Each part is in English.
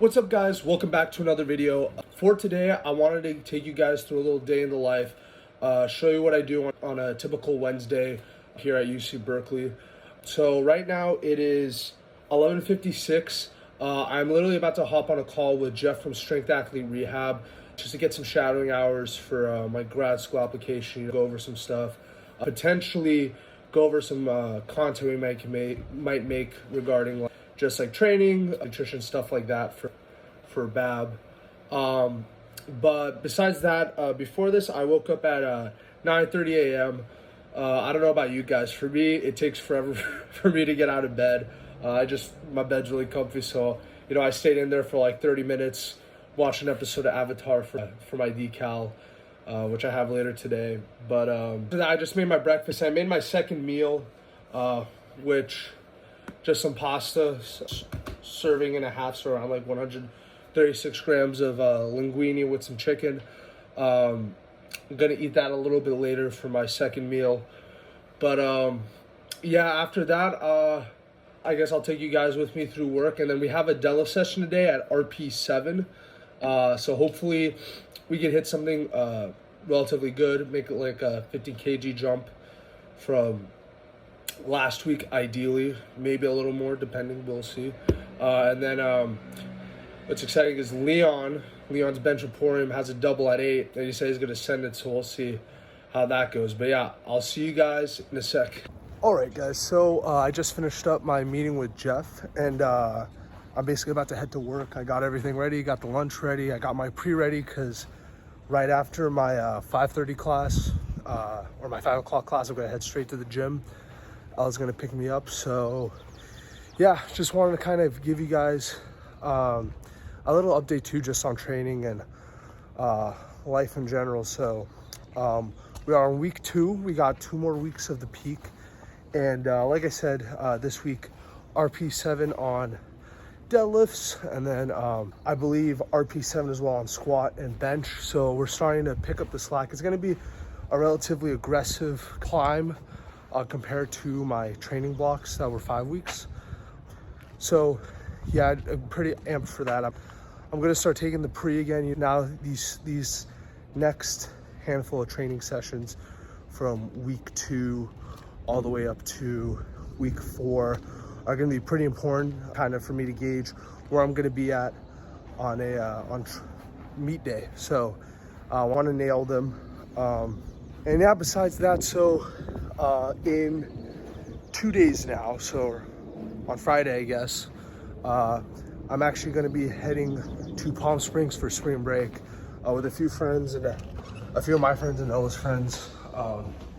What's up, guys? Welcome back to another video. For today, I wanted to take you guys through a little day in the life, show you what I do on a typical Wednesday here at UC Berkeley. So right now it is 11:56. I'm literally about to hop on a call with Jeff from Strength Athlete Rehab just to get some shadowing hours for my grad school application, go over some stuff, potentially go over some content we might make regarding just like training, nutrition, stuff like that for BAB. But besides that, before this, I woke up at 9:30 a.m. I don't know about you guys. For me, it takes forever for me to get out of bed. My bed's really comfy, so I stayed in there for like 30 minutes, watched an episode of Avatar for my decal, which I have later today. But I just made my breakfast. I made my second meal, which just some pasta, serving and a half, so around like 136 grams of linguine with some chicken. I'm gonna eat that a little bit later for my second meal. But yeah, after that, I guess I'll take you guys with me through work, and then we have a deadlift session today at RP7. So hopefully we can hit something relatively good, make it like a 15 kg jump from last week, ideally, maybe a little more, depending, we'll see. And then what's exciting is Leon's Bench Emporium has a double at 8, and he said he's going to send it, so we'll see how that goes. But yeah, I'll see you guys in a sec. All right, guys, so I just finished up my meeting with Jeff, and I'm basically about to head to work. I got everything ready, got the lunch ready, I got my pre-ready, because right after my 5:30 class, or my 5 o'clock class, I'm going to head straight to the gym. Ella's going to pick me up, so yeah, just wanted to kind of give you guys a little update too, just on training and life in general. So we are on week 2. We got 2 more weeks of the peak, and like I said, this week RP7 on deadlifts, and then I believe RP7 as well on squat and bench. So we're starting to pick up the slack. It's going to be a relatively aggressive climb compared to my training blocks that were 5 weeks. So yeah, I'm pretty amped for that. I'm gonna start taking the pre again now. These next handful of training sessions from week 2 all the way up to week 4 are gonna be pretty important, kind of for me to gauge where I'm gonna be at on meet day. So I want to nail them. And yeah, besides that, so in 2 days now, so on Friday, I guess, I'm actually going to be heading to Palm Springs for spring break with a few friends and a few of my friends and Noah's friends.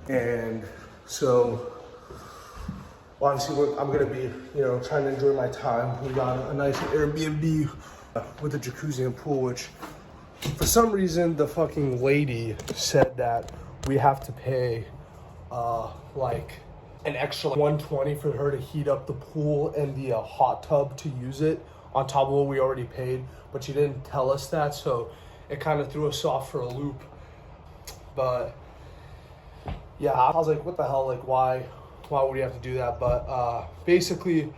And so obviously I'm going to be, trying to enjoy my time. We got a nice Airbnb with a jacuzzi and pool, which for some reason the fucking lady said that we have to pay like an extra $120 for her to heat up the pool and the hot tub to use it on top of what we already paid, but she didn't tell us that, so it kind of threw us off for a loop. But yeah, I was like, what the hell, like why would we have to do that? But basically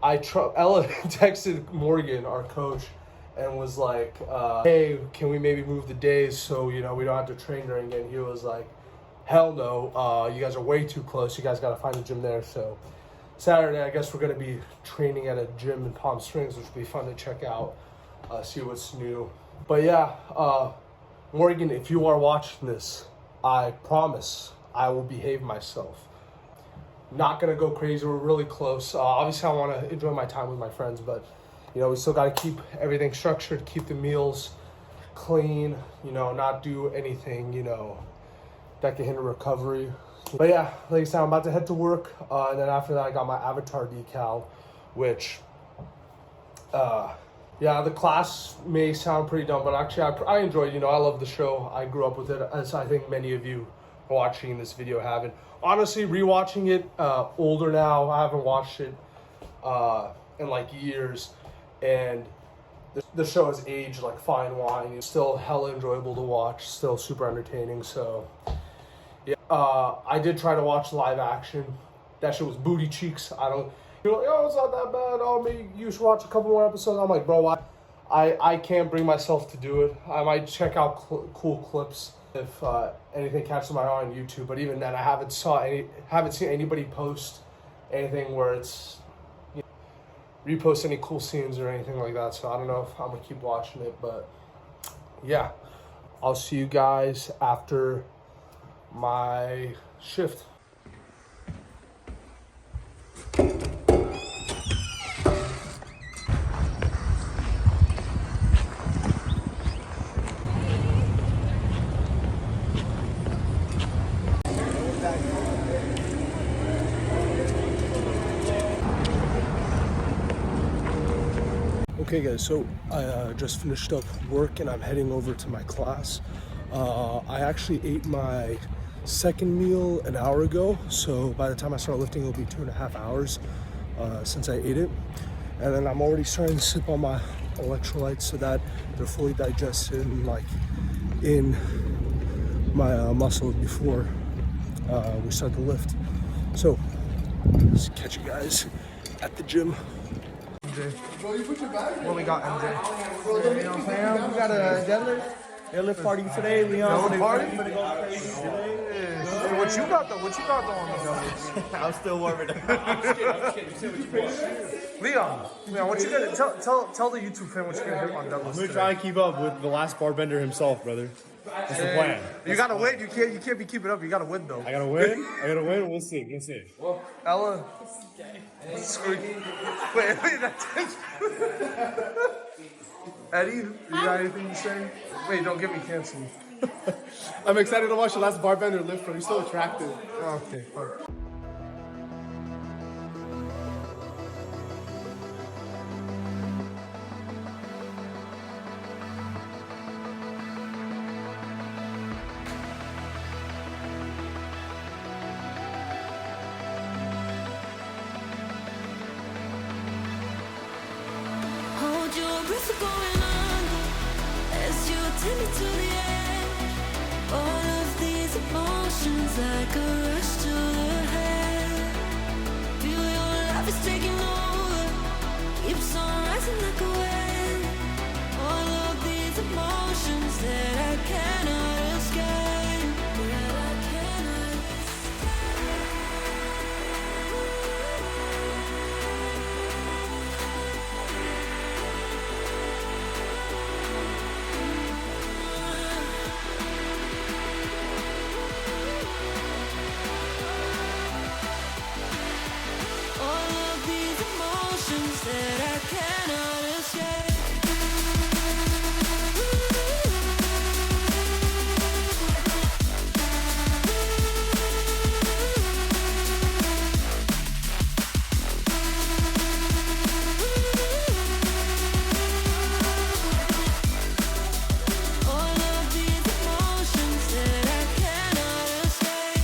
Ella texted Morgan, our coach, and was like, hey, can we maybe move the days so we don't have to train during it? And he was like, hell no, you guys are way too close. You guys got to find a gym there. So Saturday, I guess we're going to be training at a gym in Palm Springs, which will be fun to check out, see what's new. But yeah, Morgan, if you are watching this, I promise I will behave myself. Not going to go crazy. We're really close. Obviously, I want to enjoy my time with my friends, but, we still got to keep everything structured, keep the meals clean, not do anything, that can hinder recovery. But yeah, like I said, I'm about to head to work, and then after that I got my Avatar decal, which yeah, the class may sound pretty dumb, but actually I enjoy it. I love the show. I grew up with it, as I think many of you watching this video haven't. Honestly, rewatching it older now, I haven't watched it in like years, and the show has aged like fine wine. It's still hella enjoyable to watch, still super entertaining. So yeah, I did try to watch live action. That shit was booty cheeks. You're like, oh, it's not that bad. Oh, maybe you should watch a couple more episodes. I'm like, bro, I can't bring myself to do it. I might check out cool clips if anything catches my eye on YouTube. But even then, I haven't seen anybody post anything where it's repost any cool scenes or anything like that. So I don't know if I'm gonna keep watching it, but yeah, I'll see you guys after my shift. Okay guys, so I just finished up work and I'm heading over to my class. I actually ate my second meal an hour ago, so by the time I start lifting it'll be 2.5 hours since I ate it. And then I'm already starting to sip on my electrolytes so that they're fully digested and like in my muscles before we start the lift. So, let's catch you guys at the gym. Bro, you put your bag in. What we got, MJ? Bro, You know what I'm saying? We got a deadlift party today, Leon. Deadlift party? Gonna go crazy today. Hey, what you got though? What you got though on the deadlifts? I'm still warming up. I'm just kidding. Leon, what you gonna tell the YouTube fan what you're gonna do on deadlifts I'm gonna today? try and keep up with the last barbender himself, brother. That's the plan. You gotta win. You can't be keeping up. You gotta win though. I gotta win. We'll see. Ella. Wait, that's it. Eddie, you got anything to say? Wait, don't get me canceled. I'm excited to watch the last barbender lift, bro. He's so attractive. Okay, fine. Hold your breath going under as you take me to the edge. All of these emotions like a rush to the head. Feel your life is taking over, keeps on rising like a wave. All of these emotions that I cannot escape, that I cannot all of these emotions that I cannot escape. All of these emotions that I cannot escape.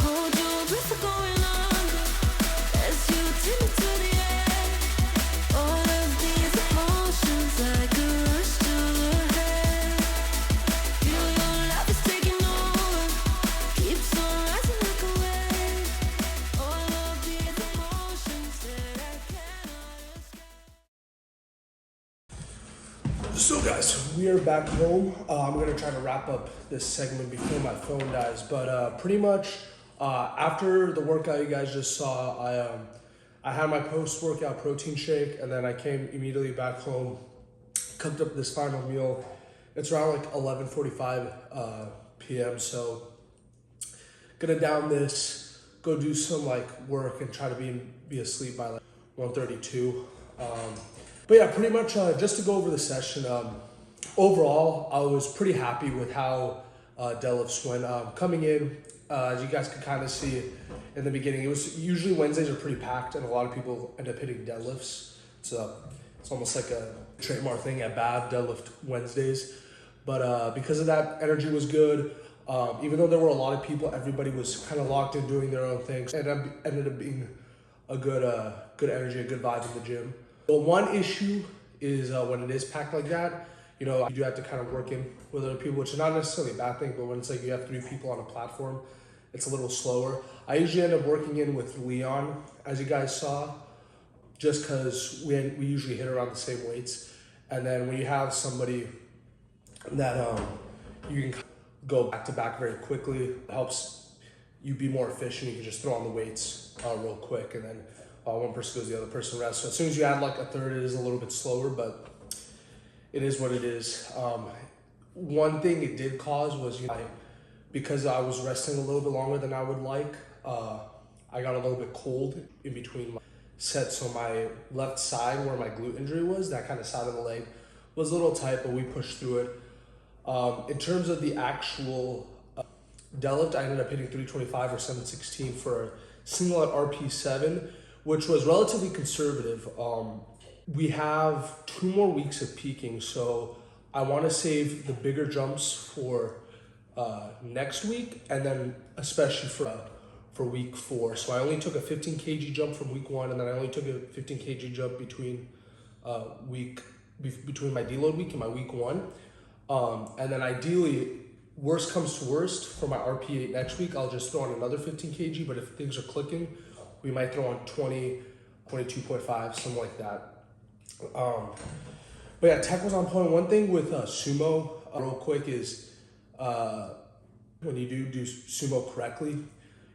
Hold your breath going under as you take me to the edge. All of these emotions like a rush to the head. Feel your life is taking over, keeps on rising like a wave. All of these emotions that I cannot escape. So guys, we are back home. I'm gonna try to wrap up this segment before my phone dies, but pretty much after the workout you guys just saw, I had my post-workout protein shake, and then I came immediately back home, cooked up this final meal. It's around like 11:45 p.m. So gonna down this, go do some like work, and try to be asleep by like 1:32. But yeah, pretty much just to go over the session. Overall, I was pretty happy with how deadlifts went. Coming in, as you guys could kind of see in the beginning, it was usually Wednesdays are pretty packed, and a lot of people end up hitting deadlifts. It's almost like a trademark thing at BAB, deadlift Wednesdays. But because of that, energy was good. Even though there were a lot of people, everybody was kind of locked in doing their own things. And it ended up being good energy, a good vibe in the gym. But one issue is when it is packed like that, you know, you do have to kind of work in with other people, which is not necessarily a bad thing, but when it's like you have 3 people on a platform, it's a little slower. I usually end up working in with Leon, as you guys saw, just because we usually hit around the same weights. And then when you have somebody that you can go back to back very quickly, it helps you be more efficient. You can just throw on the weights real quick, and then one person goes, the other person rests. So as soon as you add like a third, it is a little bit slower, but it is what it is. One thing it did cause was, you know, because I was resting a little bit longer than I would like, I got a little bit cold in between my sets. So my left side, where my glute injury was, that kind of side of the leg, was a little tight, but we pushed through it. In terms of the actual deadlift, I ended up hitting 325 or 716 for a single at RP7, which was relatively conservative. We have 2 more weeks of peaking, so I want to save the bigger jumps for next week, and then especially for week 4. So I only took a 15 kg jump from week 1, and then I only took a 15 kg jump between between my deload week and my week 1. And then ideally, worst comes to worst, for my RP8 next week, I'll just throw on another 15 kg, but if things are clicking, we might throw on 20, 22.5, something like that. But yeah, tech was on point. One thing with sumo, real quick, is when you do sumo correctly,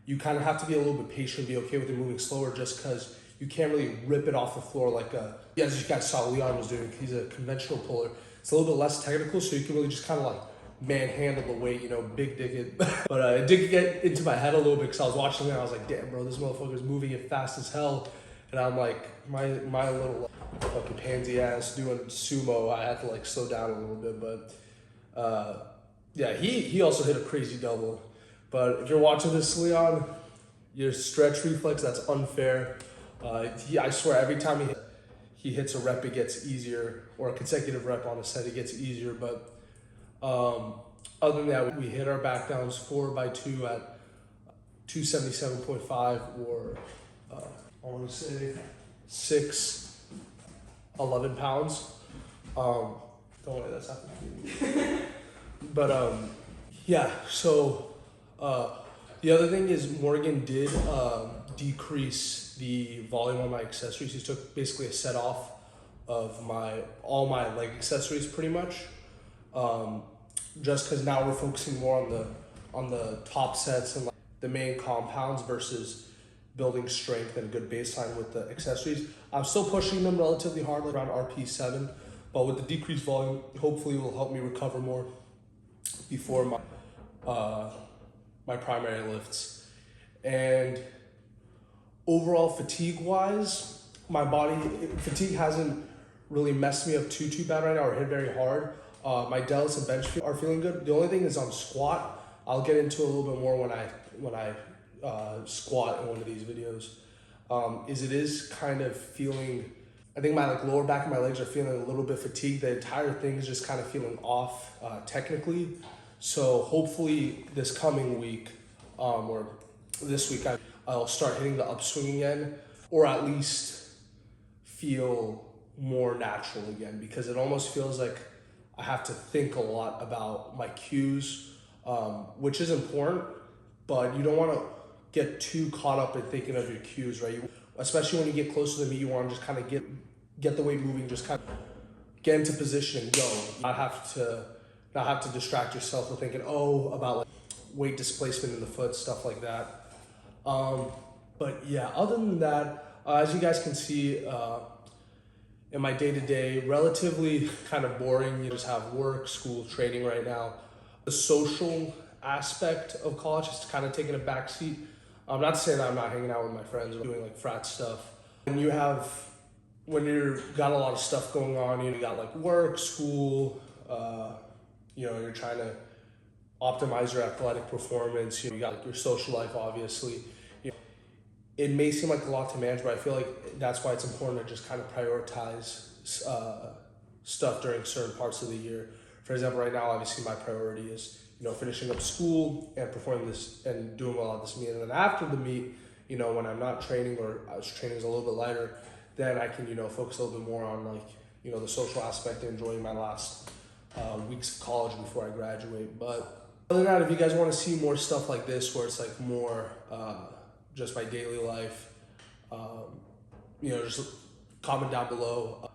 you kind of have to be a little bit patient, be okay with it moving slower, just because you can't really rip it off the floor like as you guys saw Leon was doing. He's a conventional puller. It's a little bit less technical, so you can really just kind of like manhandle the weight, you know, big dig it. But it did get into my head a little bit, because I was watching it and I was like, damn bro, this motherfucker's moving it fast as hell. And I'm like, my little fucking pansy ass doing sumo, I had to like slow down a little bit. But yeah, he also hit a crazy double. But if you're watching this, Leon, your stretch reflex, that's unfair. I swear, every time he hits a rep, it gets easier, or a consecutive rep on a set, it gets easier. But other than that, we hit our back downs 4x2 at 277.5, or I want to say 11 pounds. Don't worry, that's happening. But yeah, so the other thing is Morgan did decrease the volume on my accessories. He took basically a set off of all my leg accessories pretty much. Just because now we're focusing more on the top sets and like the main compounds versus building strength and a good baseline with the accessories. I'm still pushing them relatively hard, like around RP7, but with the decreased volume, hopefully it will help me recover more before my primary lifts. And overall fatigue wise, my body fatigue hasn't really messed me up too bad right now, or hit very hard. My delts and bench are feeling good. The only thing is on squat. I'll get into a little bit more when I squat in one of these videos. It is kind of feeling, I think my like lower back and my legs are feeling a little bit fatigued. The entire thing is just kind of feeling off technically. So hopefully this coming week, or this week, I'll start hitting the upswing again, or at least feel more natural again, because it almost feels like I have to think a lot about my cues, which is important, but you don't want to get too caught up in thinking of your cues, right? Especially when you get closer to the meet, you want to just kind of get the weight moving, just kind of get into position and go. Not have to distract yourself with thinking, about like weight displacement in the foot, stuff like that. But yeah, other than that, as you guys can see, in my day-to-day, relatively kind of boring. You just have work, school, training right now. The social aspect of college is kind of taking a backseat. Not to say that I'm not hanging out with my friends or doing like frat stuff. When you've got a lot of stuff going on, you got like work, school, you're trying to optimize your athletic performance. You got like your social life, obviously. It may seem like a lot to manage, but I feel like that's why it's important to just kind of prioritize stuff during certain parts of the year. For example, right now, obviously my priority is, finishing up school and performing this and doing well at this meet. And then after the meet, you know, when I'm not training or training is a little bit lighter, then I can, you know, focus a little bit more on like, you know, the social aspect and enjoying my last weeks of college before I graduate. But other than that, if you guys want to see more stuff like this, where it's like more just my daily life, you know, just comment down below.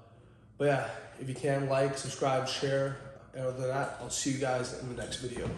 But yeah, if you can, like, subscribe, share, and other than that, I'll see you guys in the next video.